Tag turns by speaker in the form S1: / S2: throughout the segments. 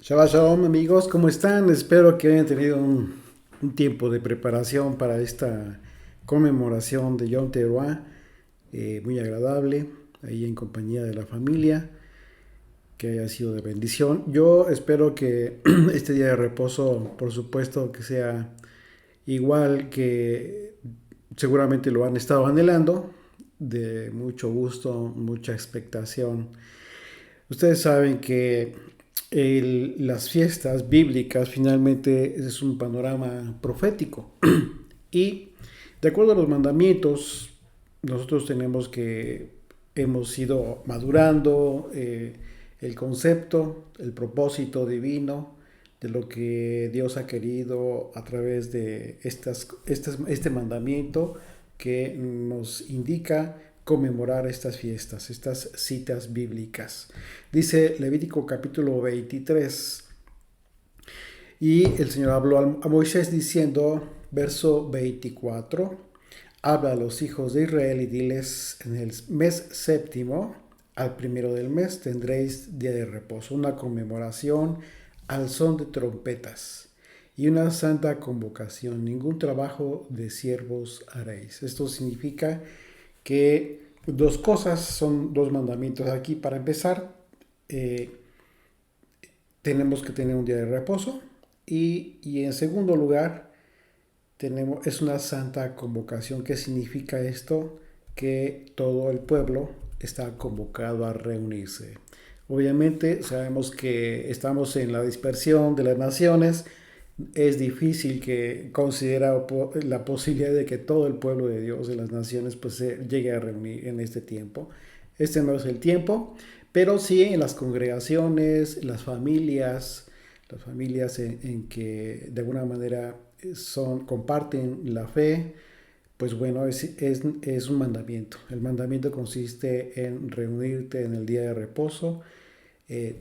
S1: Shabbat Shalom amigos, ¿cómo están? Espero que hayan tenido un tiempo de preparación para esta conmemoración de Yom Teruah, muy agradable, ahí en compañía de la familia, que haya sido de bendición. Yo espero que este día de reposo, por supuesto, que sea igual que seguramente lo han estado anhelando, de mucho gusto, mucha expectación. Ustedes saben que las fiestas bíblicas finalmente es un panorama profético y de acuerdo a los mandamientos nosotros tenemos que hemos ido madurando el concepto, el propósito divino de lo que Dios ha querido a través de este mandamiento que nos indica conmemorar estas fiestas, estas citas bíblicas. Dice Levítico capítulo 23, y el Señor habló a Moisés diciendo, verso 24, habla a los hijos de Israel y diles, en el mes séptimo, al primero del mes, tendréis día de reposo, una conmemoración al son de trompetas y una santa convocación. Ningún trabajo de siervos haréis. Esto significa que dos cosas, son dos mandamientos aquí. Para empezar, eh, tenemos que tener un día de reposo y en segundo lugar, es una santa convocación. ¿Qué significa esto? Que todo el pueblo está convocado a reunirse. Obviamente sabemos que estamos en la dispersión de las naciones. Es difícil que considera la posibilidad de que todo el pueblo de Dios de las naciones pues se llegue a reunir en este tiempo. Este no es el tiempo, pero sí en las congregaciones, las familias en que de alguna manera comparten la fe, pues bueno, es un mandamiento. El mandamiento consiste en reunirte en el día de reposo,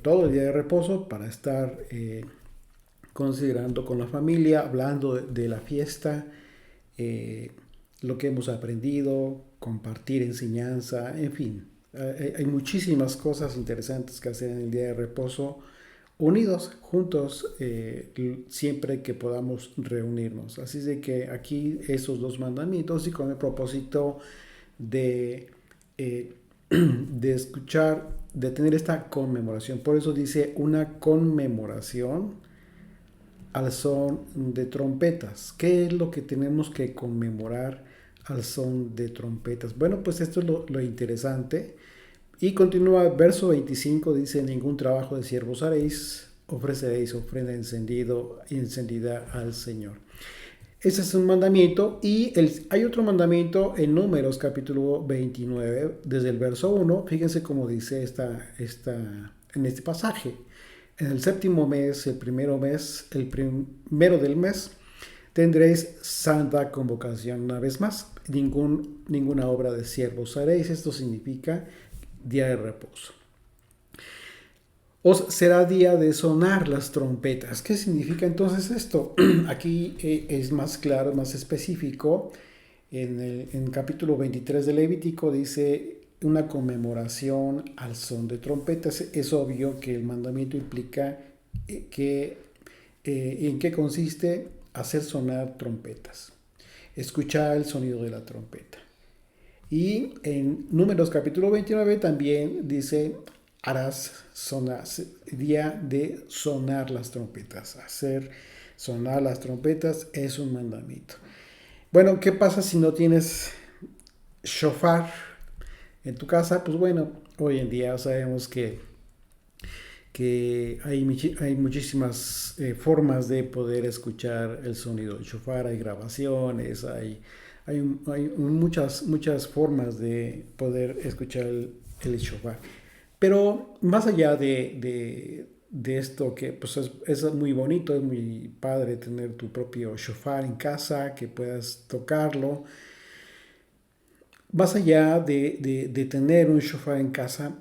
S1: todo el día de reposo para estar considerando con la familia, hablando de la fiesta, eh, lo que hemos aprendido, compartir enseñanza, en fin. Hay muchísimas cosas interesantes que hacer en el día de reposo, unidos, juntos, siempre que podamos reunirnos. Así de que aquí esos dos mandamientos y con el propósito de, eh, de escuchar, de tener esta conmemoración. Por eso dice una conmemoración al son de trompetas. ¿Qué es lo que tenemos que conmemorar al son de trompetas? Bueno, pues esto es lo interesante. Y continúa, verso 25, dice, ningún trabajo de siervos haréis, ofreceréis ofrenda encendido y encendida al Señor. Ese es un mandamiento y hay otro mandamiento en Números capítulo 29, desde el verso 1. Fíjense cómo dice en este pasaje. En el séptimo mes, el primero del mes, tendréis santa convocación una vez más. Ninguna obra de siervos haréis. Esto significa día de reposo. Os será día de sonar las trompetas. ¿Qué significa entonces esto? Aquí es más claro, más específico. En capítulo 23 de Levítico dice una conmemoración al son de trompetas. Es obvio que el mandamiento implica en qué consiste hacer sonar trompetas. Escuchar el sonido de la trompeta. Y en Números capítulo 29 también dice, harás sonar, día de sonar las trompetas. Hacer sonar las trompetas es un mandamiento. Bueno, ¿qué pasa si no tienes shofar en tu casa? Pues bueno, hoy en día sabemos que hay muchísimas formas de poder escuchar el sonido del shofar. Hay grabaciones, hay muchas formas de poder escuchar el shofar. Pero más allá de esto, que pues es muy bonito, es muy padre tener tu propio shofar en casa, que puedas tocarlo. Más allá de tener un shofar en casa,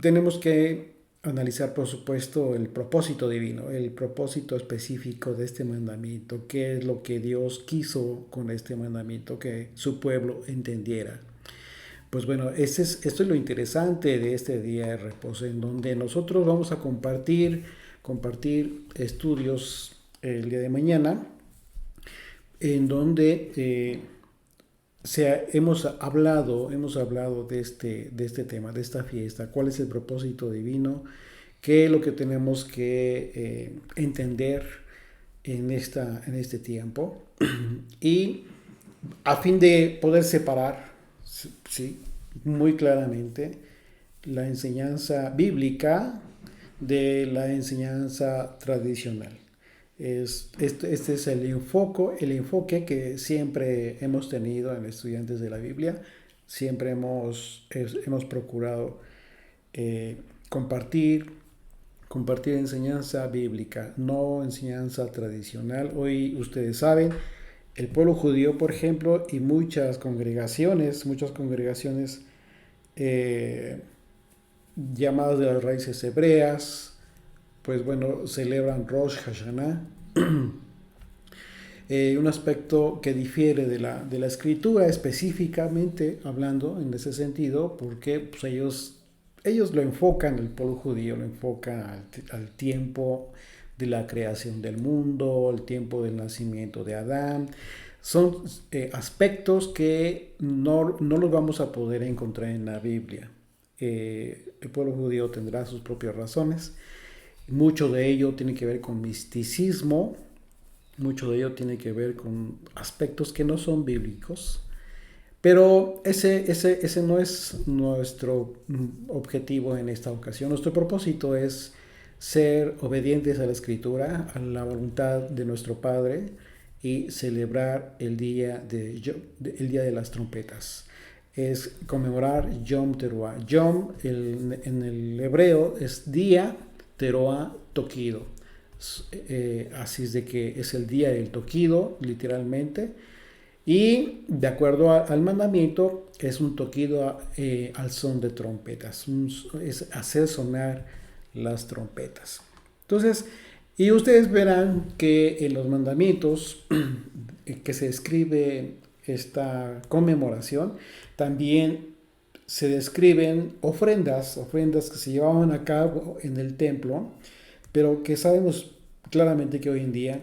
S1: tenemos que analizar, por supuesto, el propósito divino, el propósito específico de este mandamiento, qué es lo que Dios quiso con este mandamiento, que su pueblo entendiera. Pues bueno, esto es lo interesante de este día de reposo, en donde nosotros vamos a compartir estudios el día de mañana, en donde hemos hablado de este tema, de esta fiesta, cuál es el propósito divino, qué es lo que tenemos que entender en este tiempo, y a fin de poder separar, sí, muy claramente la enseñanza bíblica de la enseñanza tradicional. Este es el enfoque que siempre hemos tenido en estudiantes de la Biblia. Siempre hemos procurado eh, compartir, compartir enseñanza bíblica, no enseñanza tradicional. Hoy ustedes saben, el pueblo judío, por ejemplo, y muchas congregaciones eh, llamadas de las raíces hebreas, pues bueno, celebran Rosh Hashanah, un aspecto que difiere de la escritura, específicamente hablando en ese sentido, porque pues, ellos lo enfocan, el pueblo judío lo enfoca al tiempo de la creación del mundo, el tiempo del nacimiento de Adán. Son aspectos que no los vamos a poder encontrar en la Biblia. El pueblo judío tendrá sus propias razones. Mucho de ello tiene que ver con misticismo, mucho de ello tiene que ver con aspectos que no son bíblicos, pero ese no es nuestro objetivo en esta ocasión. Nuestro propósito es ser obedientes a la Escritura, a la voluntad de nuestro Padre, y celebrar el día de las trompetas. Es conmemorar Yom Teruah. Yom en el hebreo es día, Teruah toquido. Así es de que es el día del toquido, literalmente. Y de acuerdo al mandamiento, es un toquido al son de trompetas, es hacer sonar las trompetas. Entonces, y ustedes verán que en los mandamientos que se describe esta conmemoración, también se describen ofrendas que se llevaban a cabo en el templo, pero que sabemos claramente que hoy en día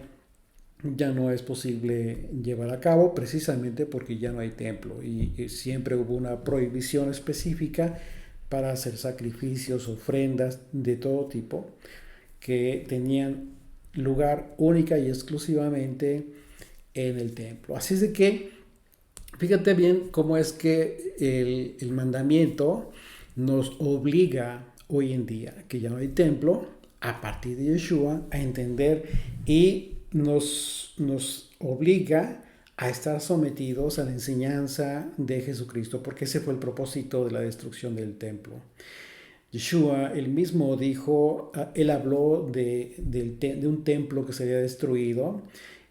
S1: ya no es posible llevar a cabo, precisamente porque ya no hay templo, y siempre hubo una prohibición específica para hacer sacrificios, ofrendas de todo tipo, que tenían lugar única y exclusivamente en el templo. Así es de que fíjate bien cómo es que el mandamiento nos obliga hoy en día, que ya no hay templo, a partir de Yeshua, a entender, y nos obliga a estar sometidos a la enseñanza de Jesucristo, porque ese fue el propósito de la destrucción del templo. Yeshua, él mismo dijo, él habló de un templo que sería destruido,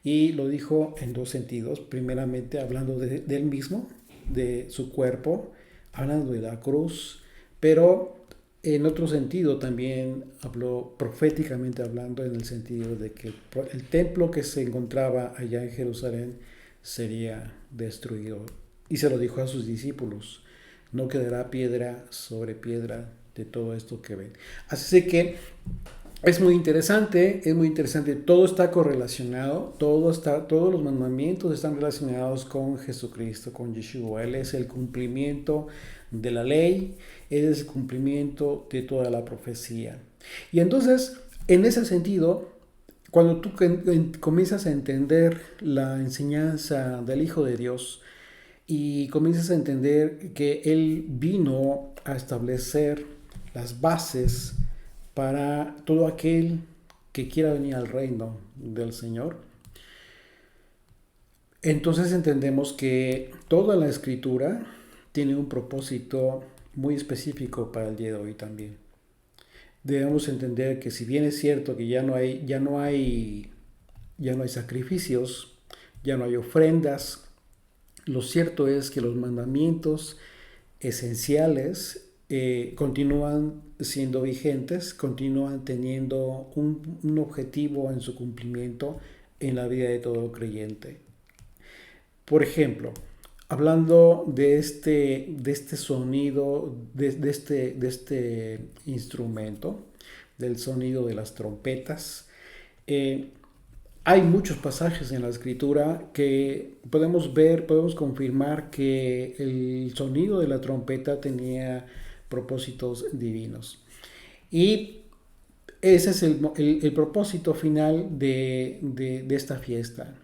S1: y lo dijo en dos sentidos. Primeramente hablando de él mismo, de su cuerpo, hablando de la cruz, pero en otro sentido también habló proféticamente hablando, en el sentido de que el templo que se encontraba allá en Jerusalén sería destruido. Y se lo dijo a sus discípulos: no quedará piedra sobre piedra de todo esto que ven. Así que es muy interesante, todo está correlacionado, todos los mandamientos están relacionados con Jesucristo, con Yeshua. Él es el cumplimiento de la ley, Él es el cumplimiento de toda la profecía. Y entonces, en ese sentido, cuando tú comienzas a entender la enseñanza del Hijo de Dios, y comienzas a entender que Él vino a establecer las bases para todo aquel que quiera venir al reino del Señor, entonces entendemos que toda la Escritura tiene un propósito muy específico para el día de hoy también. Debemos entender que, si bien es cierto que ya no hay sacrificios, ya no hay ofrendas, lo cierto es que los mandamientos esenciales continúan siendo vigentes, continúan teniendo un objetivo en su cumplimiento en la vida de todo creyente. Por ejemplo, hablando de este sonido, de este instrumento, del sonido de las trompetas. Eh, Hay muchos pasajes en la escritura que podemos ver, podemos confirmar que el sonido de la trompeta tenía propósitos divinos. Y ese es el propósito final de esta fiesta,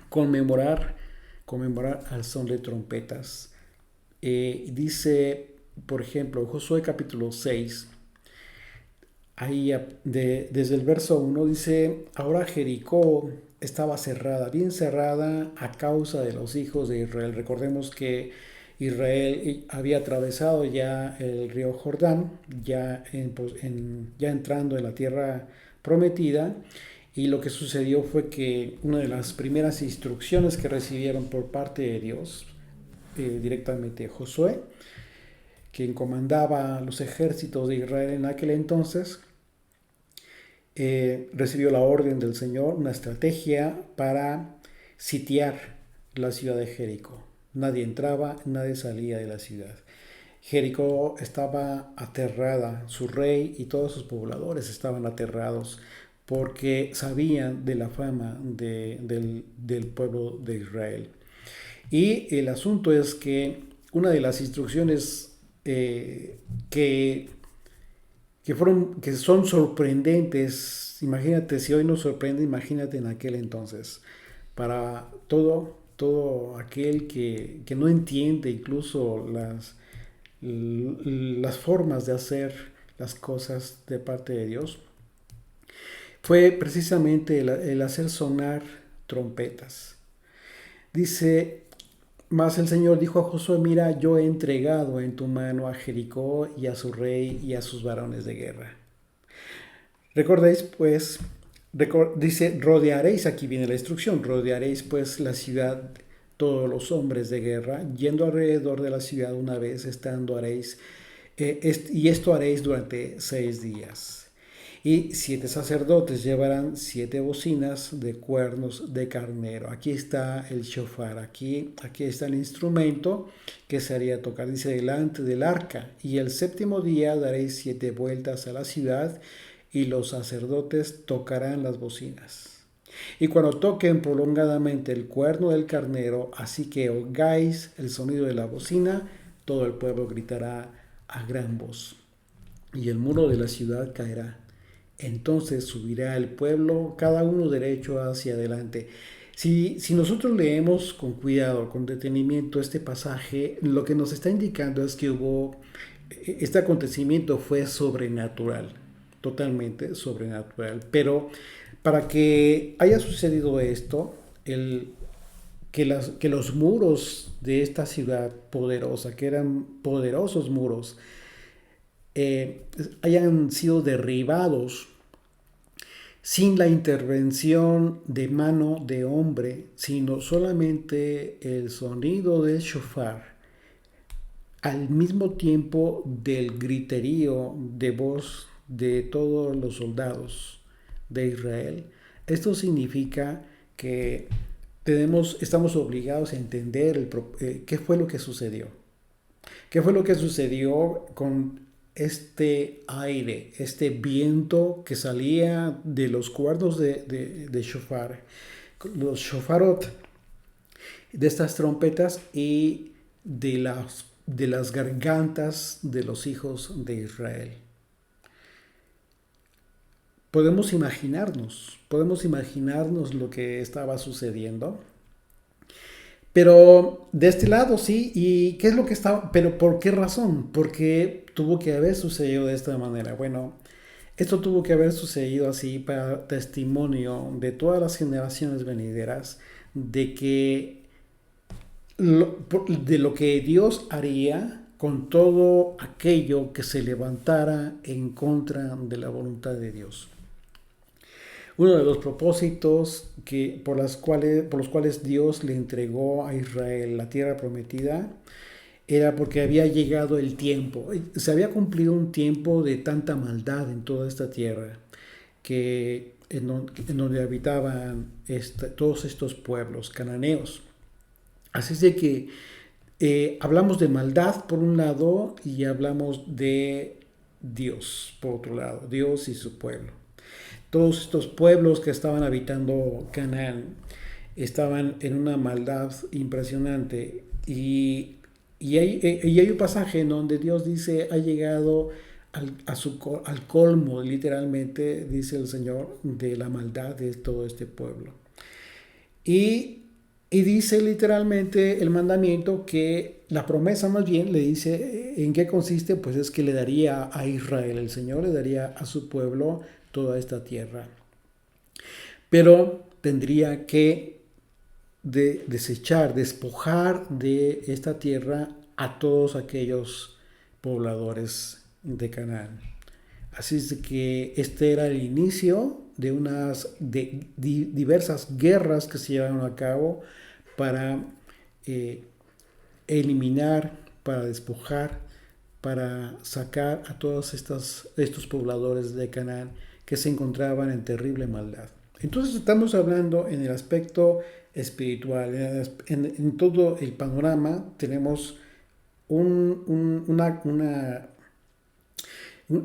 S1: conmemorar, conmemorar al son de trompetas. Dice, por ejemplo, Josué capítulo 6, ahí desde el verso 1 dice, ahora Jericó estaba cerrada, bien cerrada a causa de los hijos de Israel. Recordemos que Israel había atravesado ya el río Jordán, ya entrando en la tierra prometida, y lo que sucedió fue que una de las primeras instrucciones que recibieron por parte de Dios, directamente Josué, quien comandaba los ejércitos de Israel en aquel entonces, recibió la orden del Señor, una estrategia para sitiar la ciudad de Jericó. Nadie entraba, nadie salía de la ciudad. Jericó estaba aterrada, su rey y todos sus pobladores estaban aterrados porque sabían de la fama del pueblo de Israel. Y el asunto es que una de las instrucciones que que son sorprendentes. Imagínate, si hoy nos sorprende, imagínate en aquel entonces. Para todo aquel que no entiende incluso las formas de hacer las cosas de parte de Dios, fue precisamente el hacer sonar trompetas. Dice, mas el Señor dijo a Josué, mira, yo he entregado en tu mano a Jericó y a su rey y a sus varones de guerra. Recordéis pues, dice, rodearéis, aquí viene la instrucción, rodearéis pues la ciudad, todos los hombres de guerra, yendo alrededor de la ciudad una vez, estando haréis, y esto haréis durante 6 días. Y 7 sacerdotes llevarán 7 bocinas de cuernos de carnero. Aquí está el shofar, aquí está el instrumento que se haría tocar. Dice, delante del arca. Y el 7º día daréis 7 vueltas a la ciudad y los sacerdotes tocarán las bocinas. Y cuando toquen prolongadamente el cuerno del carnero, así que oigáis el sonido de la bocina, todo el pueblo gritará a gran voz. Y el muro de la ciudad caerá. Entonces subirá el pueblo, cada uno derecho hacia adelante. Si nosotros leemos con cuidado, con detenimiento este pasaje, lo que nos está indicando es que este acontecimiento fue sobrenatural, totalmente sobrenatural. Pero para que haya sucedido esto, que los muros de esta ciudad poderosa, que eran poderosos muros, hayan sido derribados sin la intervención de mano de hombre, sino solamente el sonido del shofar, al mismo tiempo del griterío de voz de todos los soldados de Israel. Esto significa que estamos obligados a entender qué fue lo que sucedió. ¿Qué fue lo que sucedió con este aire, este viento que salía de los cuernos de shofar, los shofarot, de estas trompetas y de las gargantas de los hijos de Israel? Podemos imaginarnos lo que estaba sucediendo. Pero de este lado sí, ¿y qué es lo que estaba? Pero ¿por qué razón? Porque tuvo que haber sucedido de esta manera. Bueno, esto tuvo que haber sucedido así para testimonio de todas las generaciones venideras de que de lo que Dios haría con todo aquello que se levantara en contra de la voluntad de Dios. Uno de los propósitos por los cuales Dios le entregó a Israel la tierra prometida era porque había llegado el tiempo, se había cumplido un tiempo de tanta maldad en toda esta tierra, en donde habitaban todos estos pueblos cananeos. Así es de que hablamos de maldad por un lado y hablamos de Dios por otro lado, Dios y su pueblo. Todos estos pueblos que estaban habitando Canaán estaban en una maldad impresionante y hay un pasaje en donde Dios dice ha llegado al colmo, literalmente, dice el Señor, de la maldad de todo este pueblo. Y, y dice literalmente el mandamiento que la promesa más bien le dice en qué consiste, pues es que le daría a Israel, el Señor le daría a su pueblo toda esta tierra. Pero tendría que desechar, despojar de esta tierra a todos aquellos pobladores de Canaán. Así es que este era el inicio de diversas guerras que se llevaron a cabo para eh, eliminar, para despojar, para sacar a todos estos pobladores de Canaán que se encontraban en terrible maldad. Entonces estamos hablando en el aspecto espiritual, en todo el panorama tenemos una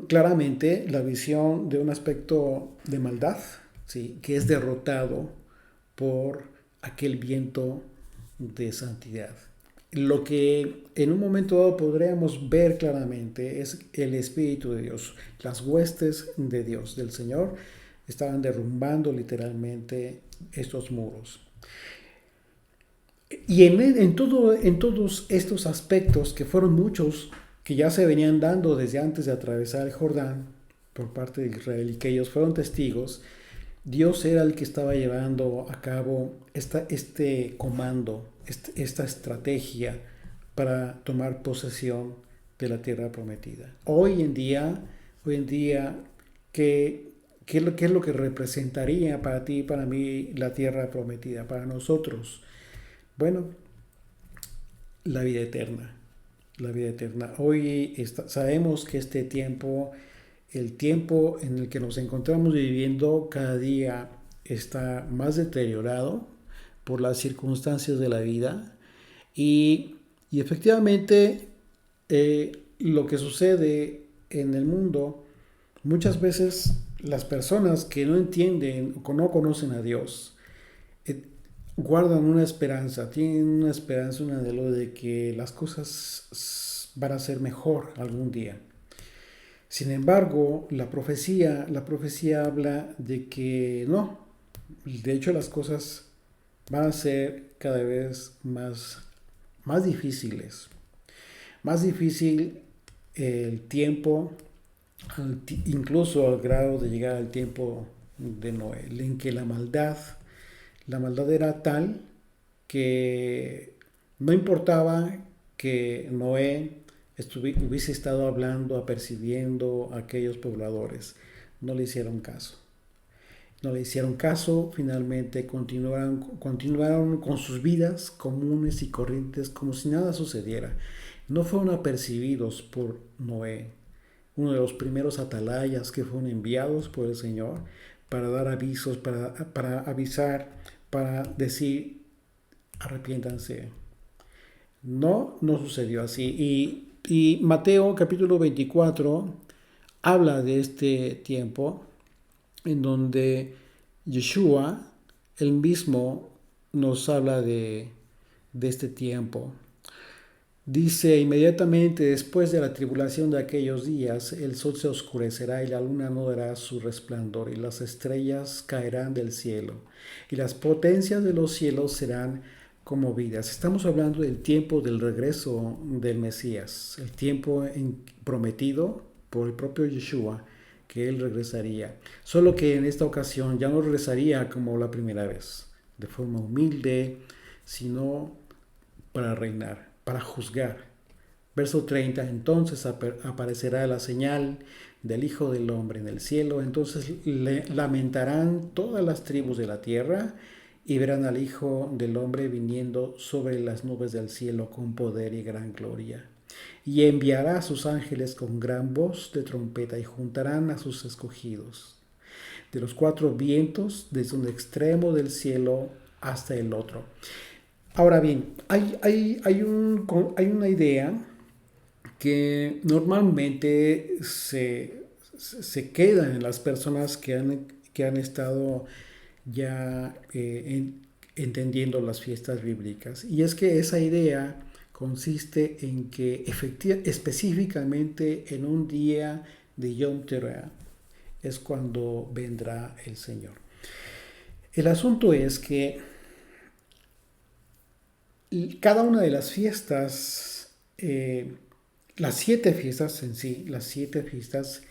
S1: claramente la visión de un aspecto de maldad, ¿sí? Que es derrotado por aquel viento de santidad. Lo que en un momento dado podríamos ver claramente es el Espíritu de Dios. Las huestes de Dios, del Señor, estaban derrumbando literalmente estos muros. Y en todos estos aspectos, que fueron muchos, que ya se venían dando desde antes de atravesar el Jordán por parte de Israel y que ellos fueron testigos, Dios era el que estaba llevando a cabo este comando, esta estrategia para tomar posesión de la tierra prometida. Hoy en día, ¿qué es lo que representaría para ti y para mí la tierra prometida, para nosotros? Bueno, la vida eterna, la vida eterna. Hoy sabemos que este tiempo, el tiempo en el que nos encontramos viviendo cada día está más deteriorado por las circunstancias de la vida y efectivamente lo que sucede en el mundo, muchas veces las personas que no entienden o no conocen a Dios, eh, guardan una esperanza, tienen una esperanza, un anhelo de que las cosas van a ser mejor algún día. Sin embargo, la profecía habla de que no, de hecho las cosas van a ser cada vez más difíciles. Más difícil el tiempo, incluso al grado de llegar al tiempo de Noé, en que la maldad era tal que no importaba que Noé hubiese estado hablando, apercibiendo a aquellos pobladores. No le hicieron caso. No le hicieron caso, finalmente continuaron con sus vidas comunes y corrientes como si nada sucediera. No fueron apercibidos por Noé, uno de los primeros atalayas que fueron enviados por el Señor para dar avisos, para avisar, para decir, arrepiéntanse. No sucedió así. Y Mateo capítulo 24 habla de este tiempo en donde Yeshua, él mismo, nos habla de este tiempo. Dice, inmediatamente después de la tribulación de aquellos días, el sol se oscurecerá y la luna no dará su resplandor, y las estrellas caerán del cielo, y las potencias de los cielos serán conmovidas. Estamos hablando del tiempo del regreso del Mesías, el tiempo prometido por el propio Yeshua, que él regresaría. Solo que en esta ocasión ya no regresaría como la primera vez, de forma humilde, sino para reinar, para juzgar. Verso 30, entonces aparecerá la señal del Hijo del Hombre en el cielo, entonces lamentarán todas las tribus de la tierra y verán al Hijo del Hombre viniendo sobre las nubes del cielo con poder y gran gloria. Y enviará a sus ángeles con gran voz de trompeta y juntarán a sus escogidos de los cuatro vientos desde un extremo del cielo hasta el otro. Ahora bien, hay una idea que normalmente se queda en las personas que han estado ya entendiendo las fiestas bíblicas. Y es que esa idea consiste en que específicamente en un día de Yom Teruah es cuando vendrá el Señor. El asunto es que cada una de las fiestas, las 7 fiestas en sí, las 7 fiestas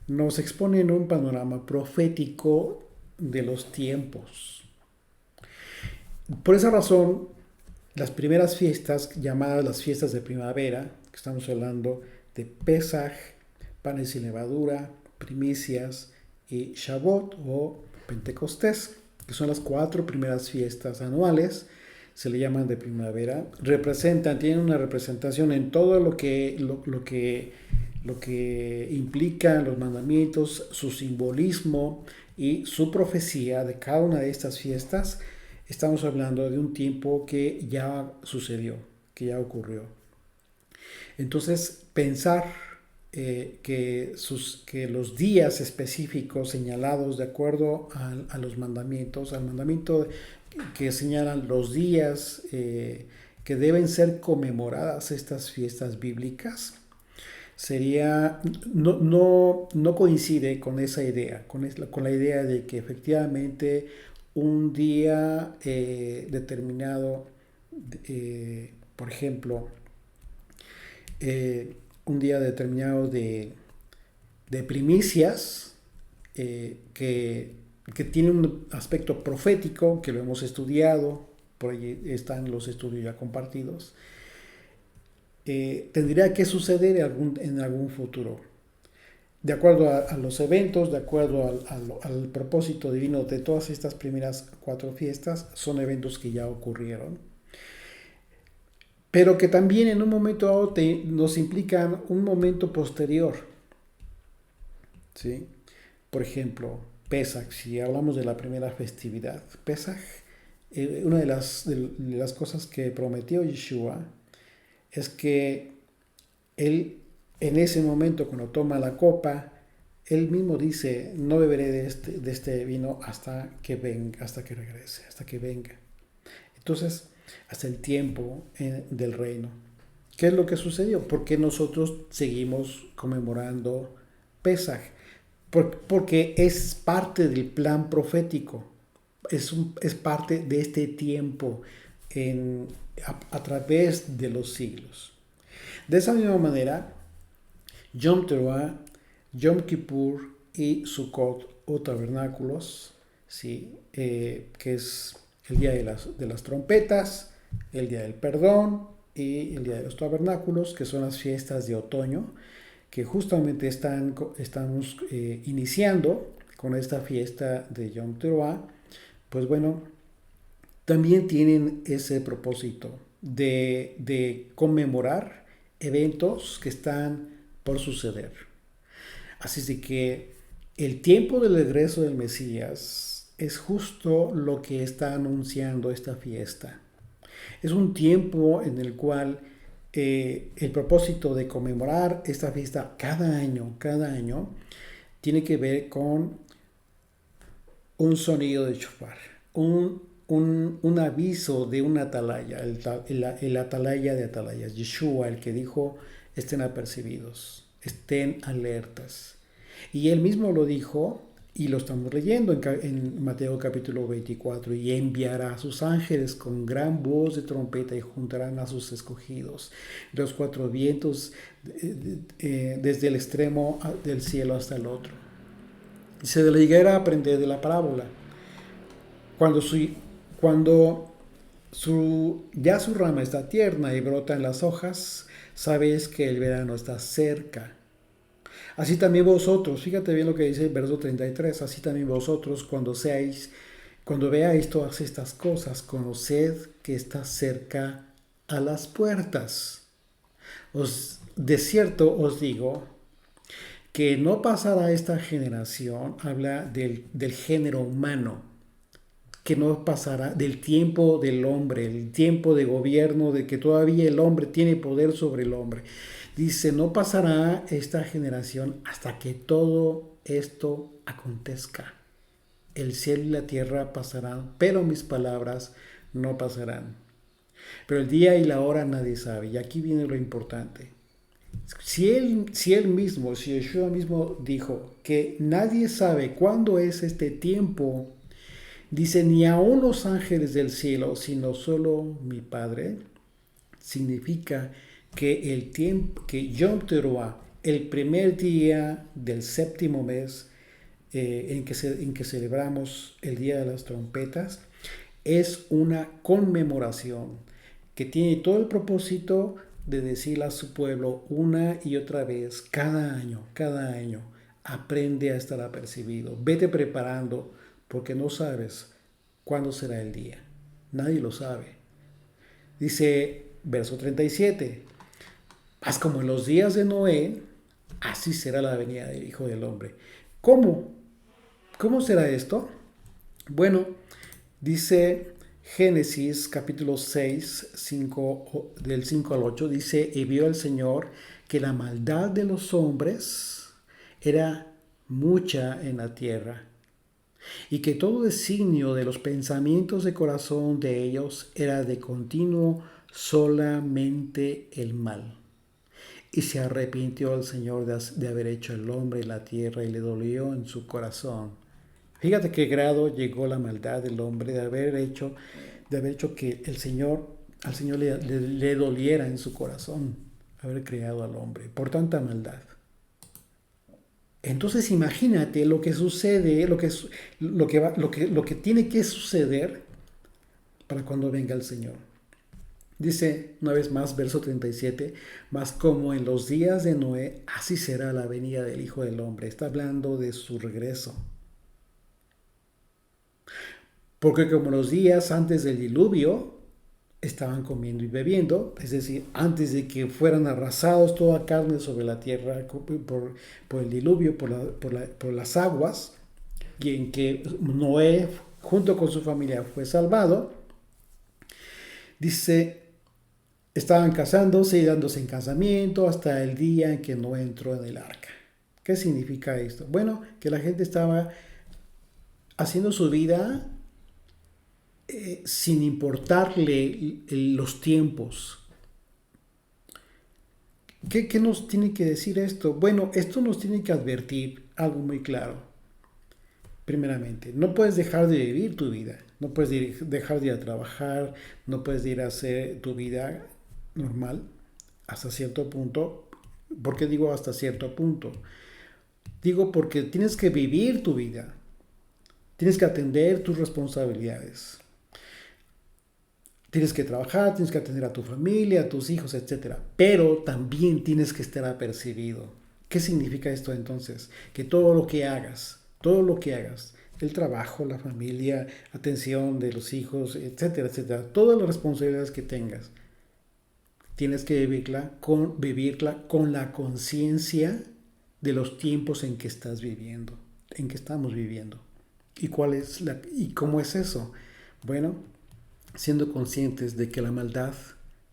S1: nos exponen un panorama profético de los tiempos. Por esa razón, las primeras fiestas, llamadas las fiestas de primavera, que estamos hablando de Pesaj, panes y levadura, primicias y Shavuot o Pentecostés, que son las 4 primeras fiestas anuales, se le llaman de primavera, tienen una representación en todo lo que implican los mandamientos, su simbolismo y su profecía de cada una de estas fiestas. Estamos hablando de un tiempo que ya sucedió, que ya ocurrió. Entonces, pensar que los días específicos señalados de acuerdo a los mandamientos, al mandamiento que señalan los días que deben ser conmemoradas estas fiestas bíblicas, no coincide con esa idea, con la idea de que efectivamente un día determinado, por ejemplo, un día determinado de primicias, que tiene un aspecto profético, que lo hemos estudiado, por ahí están los estudios ya compartidos, tendría que suceder en algún futuro. De acuerdo a los eventos, de acuerdo al propósito divino de todas estas primeras 4 fiestas, son eventos que ya ocurrieron, pero que también en un momento dado nos implican un momento posterior, ¿sí? Por ejemplo, Pesaj, si hablamos de la primera festividad, Pesaj, una de las cosas que prometió Yeshua es que él, en ese momento, cuando toma la copa, él mismo dice: no beberé de este vino hasta que venga, hasta que regrese, hasta que venga. Entonces, hasta el tiempo del reino. ¿Qué es lo que sucedió? Porque nosotros seguimos conmemorando Pesaj. Porque es parte del plan profético. Es parte de este tiempo a través de los siglos. De esa misma manera, Yom Teruah, Yom Kippur y Sukkot o tabernáculos, ¿sí? Que es el día de las trompetas, el día del perdón y el día de los tabernáculos, que son las fiestas de otoño, que justamente estamos iniciando con esta fiesta de Yom Teruah. Pues bueno, también tienen ese propósito de conmemorar eventos que están por suceder. Así es de que el tiempo del regreso del Mesías es justo lo que está anunciando esta fiesta. Es un tiempo en el cual el propósito de conmemorar esta fiesta cada año, tiene que ver con un sonido de shofar, un aviso de una atalaya, el atalaya de atalayas, Yeshua, el que dijo: estén apercibidos, estén alertas. Y él mismo lo dijo, y lo estamos leyendo en Mateo capítulo 24: y enviará a sus ángeles con gran voz de trompeta y juntarán a sus escogidos de los 4 vientos, desde el extremo del cielo hasta el otro. Y se le llegara a aprender de la parábola. Cuando ya su rama está tierna y brotan las hojas, sabes que el verano está cerca. Así también vosotros, fíjate bien lo que dice el verso 33, así también vosotros cuando veáis todas estas cosas, conoced que está cerca a las puertas. De cierto os digo que no pasará esta generación, habla del género humano, que no pasará, del tiempo del hombre, el tiempo de gobierno, de que todavía el hombre tiene poder sobre el hombre. Dice, no pasará esta generación hasta que todo esto acontezca. El cielo y la tierra pasarán, pero mis palabras no pasarán. Pero el día y la hora nadie sabe. Y aquí viene lo importante. Si él mismo, si Yeshua mismo dijo que nadie sabe cuándo es este tiempo, dice, ni aun los ángeles del cielo, sino solo mi Padre, significa que el tiempo, que Yom Teruah, el primer día del séptimo mes, en que celebramos el Día de las Trompetas, es una conmemoración que tiene todo el propósito de decirle a su pueblo una y otra vez, cada año, aprende a estar apercibido, vete preparando, porque no sabes cuándo será el día. Nadie lo sabe. Dice, verso 37, haz como en los días de Noé, así será la venida del Hijo del Hombre. ¿Cómo? ¿Cómo será esto? Bueno, dice Génesis capítulo 6, del 5 al 8, dice, y vio el Señor que la maldad de los hombres era mucha en la tierra, y que todo designio de los pensamientos de corazón de ellos era de continuo solamente el mal. Y se arrepintió el Señor de haber hecho el hombre y la tierra, y le dolió en su corazón. Fíjate qué grado llegó la maldad del hombre de haber hecho que al Señor le doliera en su corazón haber creado al hombre por tanta maldad. Entonces imagínate lo que sucede, lo que tiene que suceder para cuando venga el Señor. Dice una vez más, verso 37, mas como en los días de Noé, así será la venida del Hijo del Hombre. Está hablando de su regreso. Porque como los días antes del diluvio, estaban comiendo y bebiendo, es decir, antes de que fueran arrasados toda carne sobre la tierra por el diluvio, por las aguas, y en que Noé, junto con su familia, fue salvado, dice, estaban casándose y dándose en casamiento hasta el día en que Noé entró en el arca. ¿Qué significa esto? Bueno, que la gente estaba haciendo su vida sin importarle los tiempos. ¿Qué nos tiene que decir esto? Bueno, esto nos tiene que advertir algo muy claro. Primeramente, no puedes dejar de vivir tu vida, no puedes dejar de ir a trabajar, no puedes ir a hacer tu vida normal hasta cierto punto. ¿Por qué digo hasta cierto punto? Digo porque tienes que vivir tu vida, tienes que atender tus responsabilidades. Tienes que trabajar, tienes que atender a tu familia, a tus hijos, etc. Pero también tienes que estar apercibido. ¿Qué significa esto entonces? Que todo lo que hagas, el trabajo, la familia, atención de los hijos, etcétera, etcétera, todas las responsabilidades que tengas, tienes que vivirla con la conciencia de los tiempos en que estás viviendo, en que estamos viviendo. ¿Y cómo es eso? Bueno, siendo conscientes de que la maldad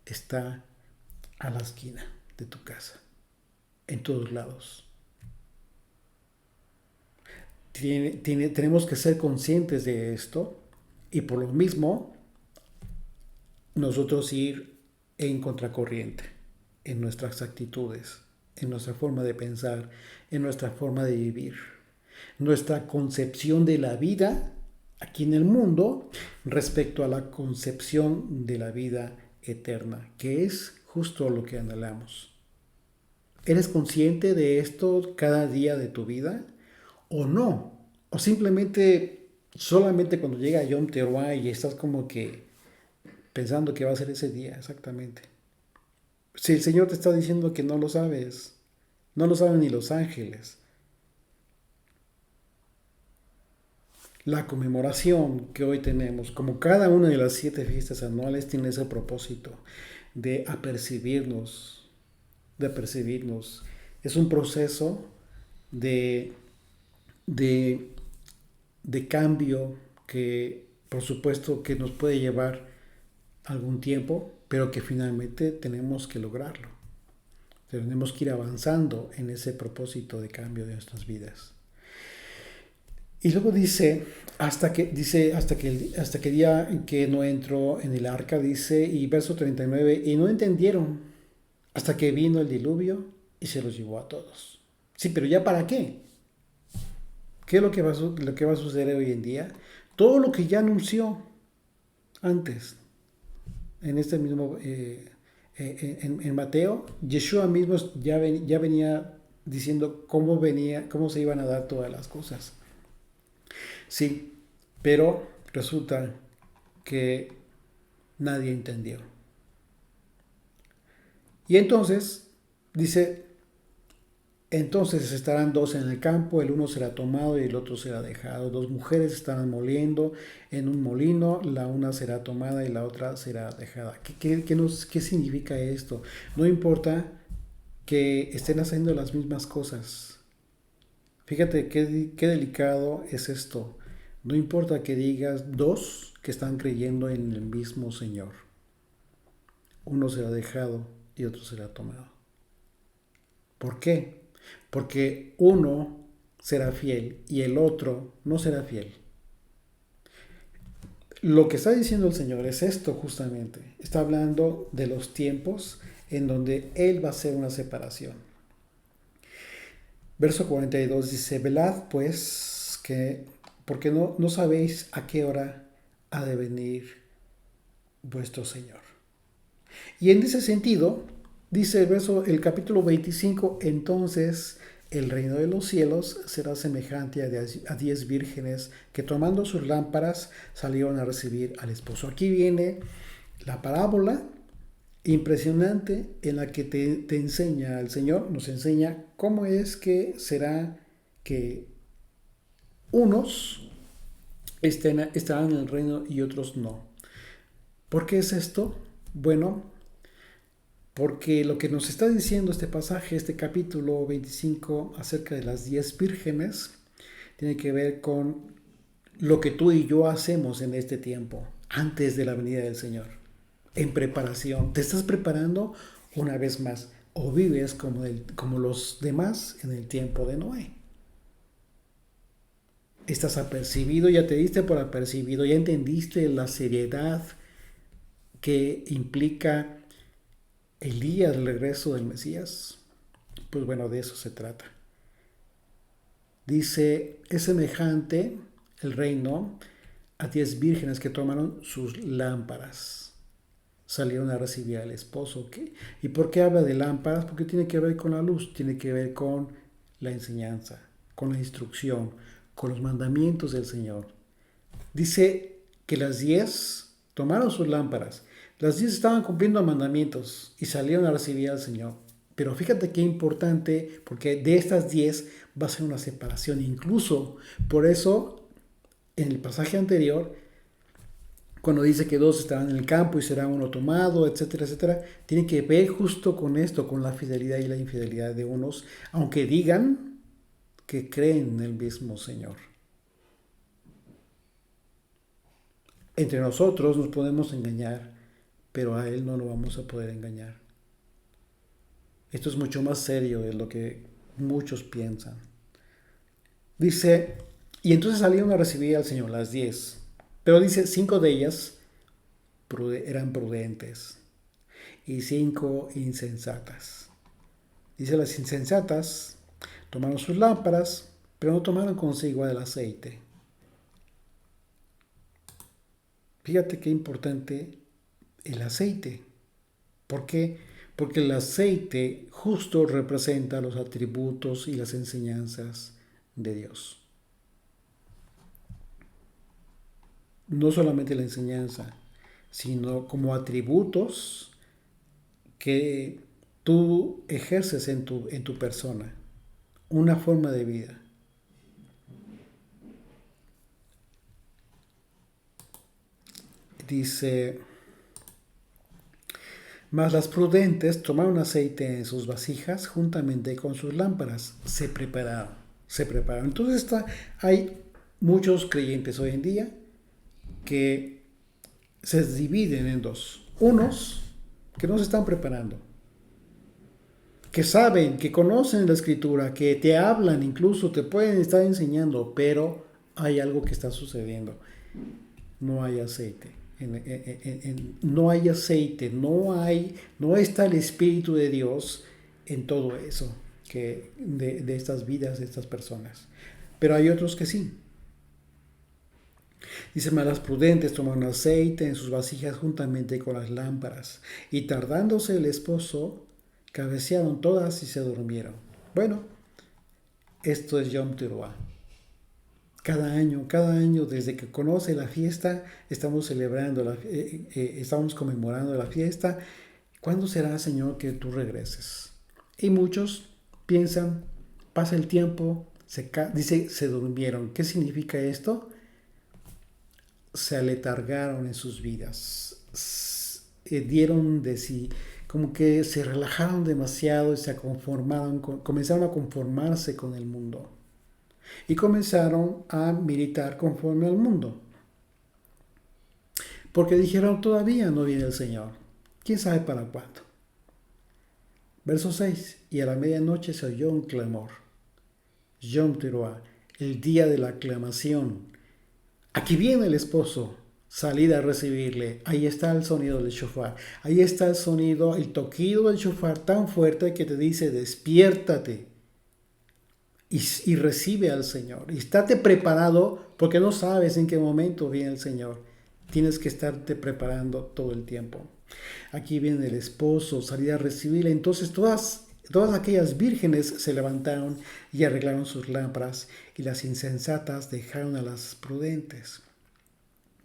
S1: está a la esquina de tu casa, en todos lados. Tenemos que ser conscientes de esto y por lo mismo nosotros ir en contracorriente en nuestras actitudes, en nuestra forma de pensar, en nuestra forma de vivir. Nuestra concepción de la vida aquí en el mundo respecto a la concepción de la vida eterna, que es justo lo que anhelamos. ¿Eres consciente de esto cada día de tu vida o no? O simplemente solamente cuando llega Yom Teruah y estás como que pensando que va a ser ese día exactamente. Si el Señor te está diciendo que no lo sabes, no lo saben ni los ángeles. La conmemoración que hoy tenemos, como cada una de las 7 fiestas anuales, tiene ese propósito de apercibirnos, Es un proceso de cambio que Por supuesto que nos puede llevar algún tiempo, pero que finalmente tenemos que lograrlo. Tenemos que ir avanzando en ese propósito de cambio de nuestras vidas. Y luego hasta que día en que no entró en el arca, dice, y verso 39, y no entendieron hasta que vino el diluvio y se los llevó a todos. Sí, pero ¿ya para qué? ¿Qué es lo que va a suceder hoy en día? Todo lo que ya anunció antes, en este mismo, en Mateo, Yeshua mismo ya venía diciendo cómo se iban a dar todas las cosas. Sí, pero resulta que nadie entendió. Y entonces, dice, entonces estarán dos en el campo, el uno será tomado y el otro será dejado. Dos mujeres estarán moliendo en un molino, la una será tomada y la otra será dejada. ¿Qué significa esto? No importa que estén haciendo las mismas cosas. Fíjate qué delicado es esto. No importa que digas dos que están creyendo en el mismo Señor. Uno será dejado y otro será tomado. ¿Por qué? Porque uno será fiel y el otro no será fiel. Lo que está diciendo el Señor es esto justamente. Está hablando de los tiempos en donde Él va a hacer una separación. Verso 42 dice, velad pues, porque no sabéis a qué hora ha de venir vuestro Señor. Y en ese sentido, dice el capítulo 25, entonces el reino de los cielos será semejante a 10 vírgenes que tomando sus lámparas salieron a recibir al esposo. Aquí viene la parábola impresionante en la que te enseña el Señor, nos enseña cómo es que será que unos estarán en el reino y otros no. ¿Por qué es esto? Bueno, porque lo que nos está diciendo este pasaje, este capítulo 25 acerca de las 10 vírgenes, tiene que ver con lo que tú y yo hacemos en este tiempo, antes de la venida del Señor, en preparación. ¿Te estás preparando una vez más o vives como los demás en el tiempo de Noé? Estás apercibido, ya te diste por apercibido, ya entendiste la seriedad que implica el día del regreso del Mesías. Pues bueno, de eso se trata. Dice, es semejante el reino a 10 vírgenes que tomaron sus lámparas. Salieron a recibir al esposo. ¿Qué? ¿Y por qué habla de lámparas? Porque tiene que ver con la luz, tiene que ver con la enseñanza, con la instrucción, con los mandamientos del Señor. Dice que las 10 tomaron sus lámparas. Las 10 estaban cumpliendo mandamientos y salieron a recibir al Señor. Pero fíjate qué importante, porque de estas 10 va a ser una separación. Incluso por eso, en el pasaje anterior, cuando dice que 2 estarán en el campo y será uno tomado, etcétera, etcétera, tiene que ver justo con esto, con la fidelidad y la infidelidad de unos, aunque digan que creen en el mismo Señor. Entre nosotros nos podemos engañar, pero a Él no lo vamos a poder engañar. Esto es mucho más serio de lo que muchos piensan. Dice, y entonces salieron a recibir al Señor, las 10. Pero dice, 5 de ellas eran prudentes y 5 insensatas. Dice, las insensatas tomaron sus lámparas, pero no tomaron consigo el aceite. Fíjate qué importante el aceite. ¿Por qué? Porque el aceite justo representa los atributos y las enseñanzas de Dios. No solamente la enseñanza, sino como atributos que tú ejerces en tu persona, una forma de vida. Dice, mas las prudentes tomaron aceite en sus vasijas juntamente con sus lámparas, se prepararon. Entonces hay muchos creyentes hoy en día que se dividen en dos. Unos que no se están preparando, que saben, que conocen la escritura, que te hablan, incluso te pueden estar enseñando, pero hay algo que está sucediendo. No hay aceite. No hay aceite, no está el Espíritu de Dios en todo eso de estas vidas de estas personas. Pero hay otros que sí. Dice, malas prudentes tomaron aceite en sus vasijas juntamente con las lámparas, y tardándose el esposo, cabecearon todas y se durmieron. Bueno, esto es Yom Teruah. Cada año, desde que conoce la fiesta, estamos celebrando, estamos conmemorando la fiesta. ¿Cuándo será, Señor, que tú regreses? Y muchos piensan, pasa el tiempo, dice, se durmieron. ¿Qué significa esto? Se aletargaron en sus vidas, dieron de sí, como que se relajaron demasiado y comenzaron a conformarse con el mundo. Y comenzaron a militar conforme al mundo. Porque dijeron, todavía no viene el Señor. ¿Quién sabe para cuándo? Verso 6. Y a la medianoche se oyó un clamor. Yom Teruah, el día de la aclamación. Aquí viene el esposo. Salid a recibirle. Ahí está el sonido del shofar. Ahí está el sonido, el toquido del shofar tan fuerte que te dice, despiértate. Y recibe al Señor. Y estate preparado porque no sabes en qué momento viene el Señor. Tienes que estarte preparando todo el tiempo. Aquí viene el esposo, salir a recibirle. Entonces todas aquellas vírgenes se levantaron y arreglaron sus lámparas, y las insensatas dejaron a las prudentes.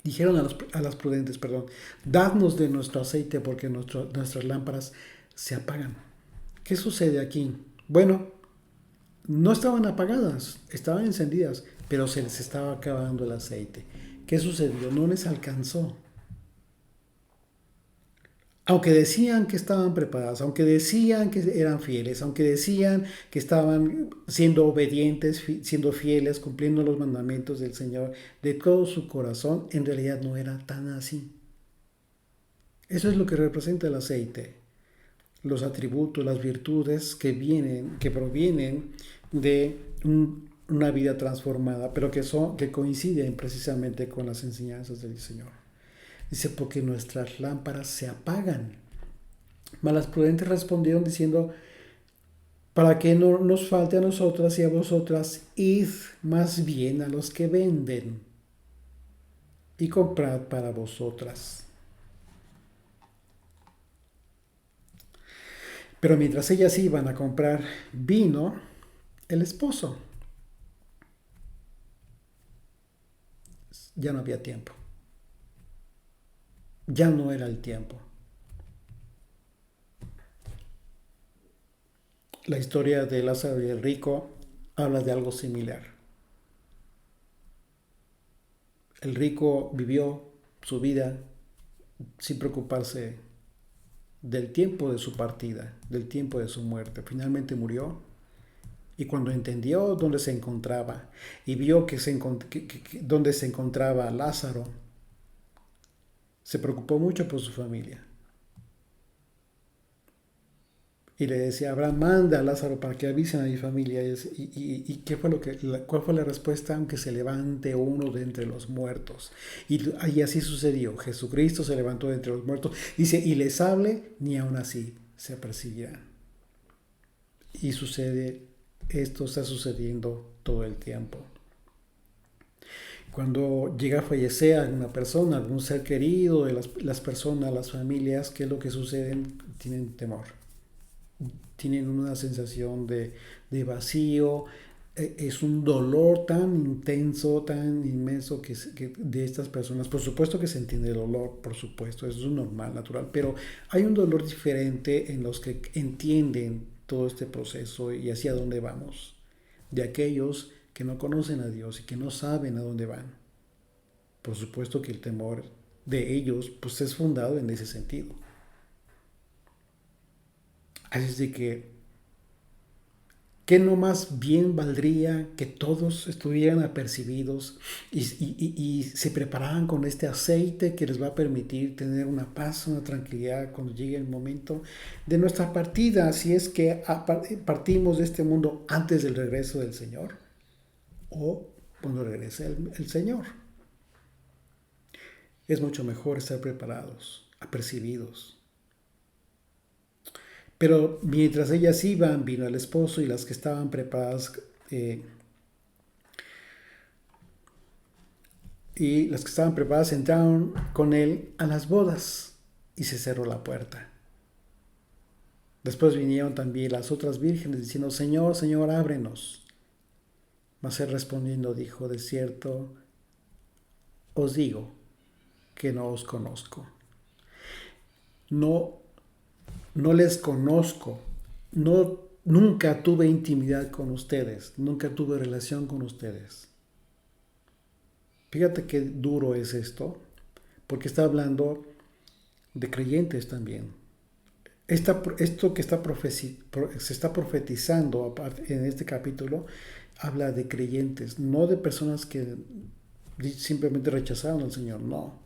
S1: Dijeron a las prudentes, dadnos de nuestro aceite porque nuestras lámparas se apagan. ¿Qué sucede aquí? Bueno, no estaban apagadas, estaban encendidas, pero se les estaba acabando el aceite. ¿Qué sucedió? No les alcanzó. Aunque decían que estaban preparadas, aunque decían que eran fieles, aunque decían que estaban siendo obedientes, siendo fieles, cumpliendo los mandamientos del Señor de todo su corazón, en realidad no era tan así. Eso es lo que representa el aceite. Los atributos, las virtudes que provienen de una vida transformada, pero que coinciden precisamente con las enseñanzas del Señor. Dice, porque nuestras lámparas se apagan. Mas las prudentes respondieron diciendo, para que no nos falte a nosotras y a vosotras, id más bien a los que venden y comprad para vosotras. Pero mientras ellas iban a comprar vino, el esposo ya no había tiempo. Ya no era el tiempo. La historia de Lázaro y el rico habla de algo similar. El rico vivió su vida sin preocuparse del tiempo de su partida, del tiempo de su muerte. Finalmente murió, y cuando entendió dónde se encontraba y vio dónde se encontraba Lázaro, se preocupó mucho por su familia. Y le decía, Abraham, manda a Lázaro para que avisen a mi familia. ¿Y cuál fue la respuesta? Aunque se levante uno de entre los muertos. Y así sucedió. Jesucristo se levantó de entre los muertos. Dice, y les hable, ni aun así se apercibirán. Y esto está sucediendo todo el tiempo. Cuando llega a fallecer alguna persona, algún ser querido de las personas, las familias, ¿qué es lo que sucede? Tienen temor. Tienen una sensación de vacío. Es un dolor tan intenso, tan inmenso que de estas personas. Por supuesto que se entiende el dolor, por supuesto, eso es normal, natural, pero hay un dolor diferente en los que entienden todo este proceso y hacia dónde vamos, de aquellos que no conocen a Dios y que no saben a dónde van. Por supuesto que el temor de ellos pues es fundado en ese sentido. Así es de que ¿Qué no más bien valdría que todos estuvieran apercibidos y se prepararan con este aceite que les va a permitir tener una paz, una tranquilidad cuando llegue el momento de nuestra partida, si es que partimos de este mundo antes del regreso del Señor o cuando regrese el Señor? Es mucho mejor estar preparados, apercibidos. Pero mientras ellas iban, vino el esposo y las que estaban preparadas entraron con él a las bodas y se cerró la puerta. Después vinieron también las otras vírgenes diciendo: Señor, Señor, ábrenos. Mas él respondiendo dijo: de cierto os digo que no os conozco. No les conozco. Nunca tuve intimidad con ustedes. Nunca tuve relación con ustedes. Fíjate qué duro es esto, porque está hablando de creyentes también. Esto que se está profetizando en este capítulo habla de creyentes, no de personas que simplemente rechazaron al Señor, no.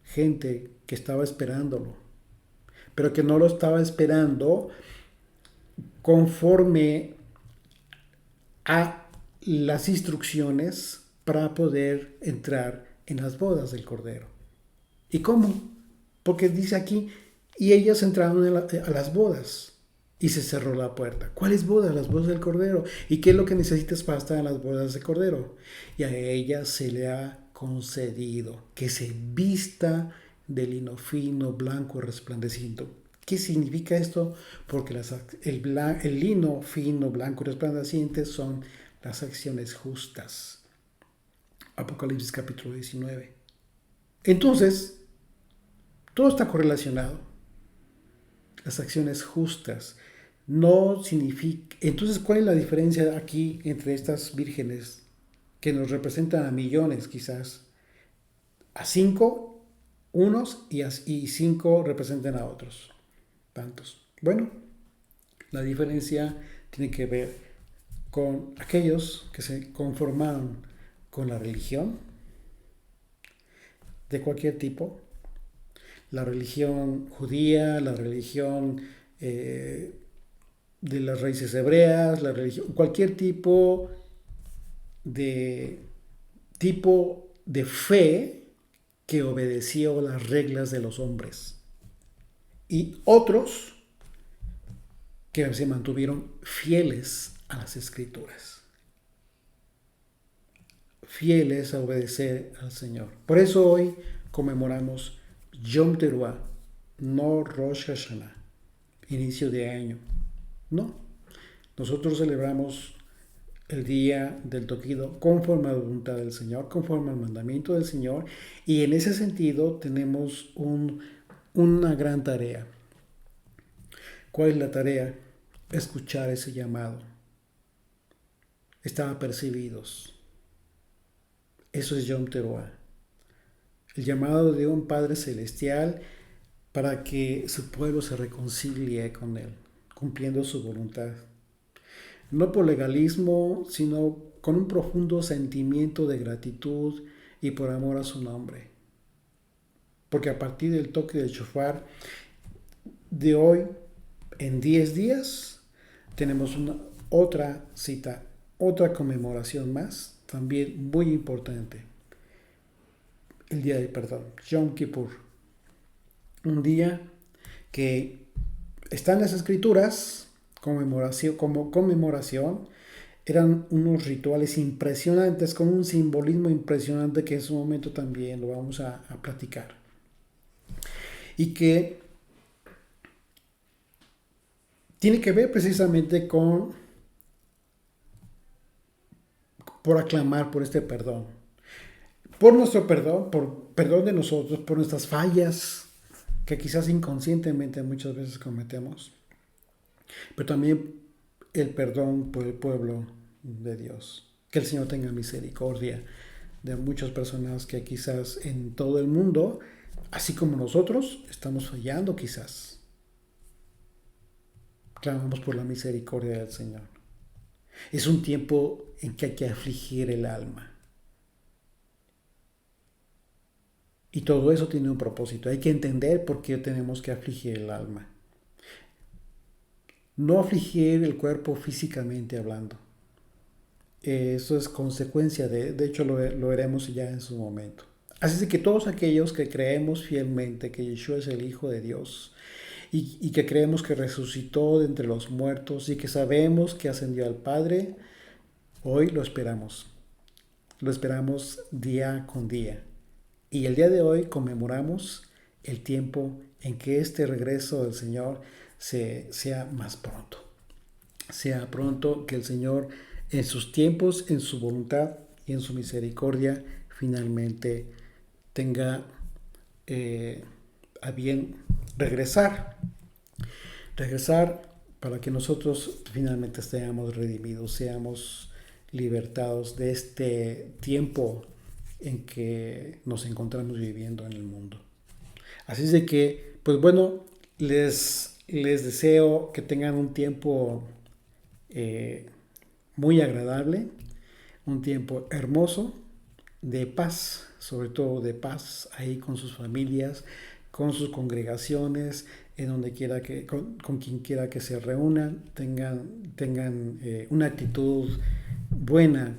S1: Gente que estaba esperándolo, pero que no lo estaba esperando conforme a las instrucciones para poder entrar en las bodas del Cordero. ¿Y cómo? Porque dice aquí: y ellas entraron a las bodas y se cerró la puerta. ¿Cuáles bodas? Las bodas del Cordero. ¿Y qué es lo que necesitas para estar en las bodas del Cordero? Y a ella se le ha concedido que se vista de lino fino, blanco y resplandeciente. ¿Qué significa esto? Porque el lino fino, blanco y resplandeciente son las acciones justas. Apocalipsis capítulo 19. Entonces, todo está correlacionado. Las acciones justas no significa... Entonces, ¿cuál es la diferencia aquí entre estas vírgenes que nos representan a millones quizás? A 5 unos y 5 representan a otros tantos. Bueno, la diferencia tiene que ver con aquellos que se conformaron con la religión de cualquier tipo, la religión judía, la religión de las raíces hebreas, la religión, cualquier tipo de fe que obedeció las reglas de los hombres, y otros que se mantuvieron fieles a las escrituras, fieles a obedecer al Señor. Por eso hoy conmemoramos Yom Teruah, no Rosh Hashanah, inicio de año. No, nosotros celebramos el día del Toquido conforme a la voluntad del Señor, conforme al mandamiento del Señor, y en ese sentido tenemos una gran tarea. ¿Cuál es la tarea? Escuchar ese llamado. Estar apercibidos. Eso es Yom Teruah. El llamado de un Padre Celestial para que su pueblo se reconcilie con Él, cumpliendo su voluntad. No por legalismo, sino con un profundo sentimiento de gratitud y por amor a su nombre. Porque a partir del toque del shofar de hoy, en 10 días, tenemos otra cita, otra conmemoración más, también muy importante. El día del perdón, Yom Kippur. Un día que está en las escrituras, como conmemoración, eran unos rituales impresionantes, con un simbolismo impresionante que en su momento también lo vamos a platicar. Y que tiene que ver precisamente por aclamar por este perdón. Por nuestro perdón, por perdón de nosotros, por nuestras fallas, que quizás inconscientemente muchas veces cometemos, pero también el perdón por el pueblo de Dios. Que el Señor tenga misericordia de muchas personas que quizás en todo el mundo, así como nosotros, estamos fallando quizás. Clamamos por la misericordia del Señor. Es un tiempo en que hay que afligir el alma. Y todo eso tiene un propósito. Hay que entender por qué tenemos que afligir el alma. No afligir el cuerpo físicamente hablando. Eso es consecuencia de hecho lo veremos ya en su momento. Así es que todos aquellos que creemos fielmente que Yeshua es el Hijo de Dios y que creemos que resucitó de entre los muertos y que sabemos que ascendió al Padre, hoy lo esperamos. Lo esperamos día con día. Y el día de hoy conmemoramos el tiempo en que este regreso del Señor sea más pronto. Sea pronto que el Señor en sus tiempos, en su voluntad y en su misericordia finalmente tenga a bien regresar. Regresar para que nosotros finalmente seamos redimidos, seamos libertados de este tiempo en que nos encontramos viviendo en el mundo. Así es de que, pues bueno, les deseo que tengan un tiempo muy agradable, un tiempo hermoso, de paz, sobre todo de paz ahí con sus familias, con sus congregaciones, en donde quiera que, con quien quiera que se reúnan, tengan una actitud buena,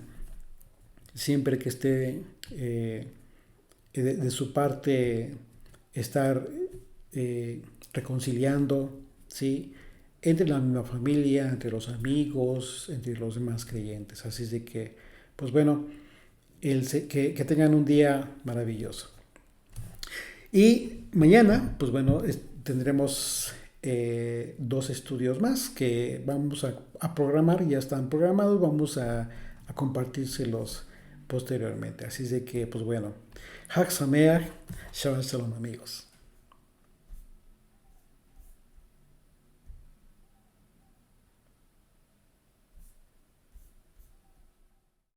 S1: siempre que esté de su parte estar reconciliando, ¿sí? Entre la misma familia, entre los amigos, entre los demás creyentes. Así es de que, pues bueno, que tengan un día maravilloso. Y mañana, pues bueno, tendremos dos estudios más que vamos a programar, ya están programados, vamos a compartírselos posteriormente. Así es de que, pues bueno, Hag Sameach, Shabbat Shalom amigos.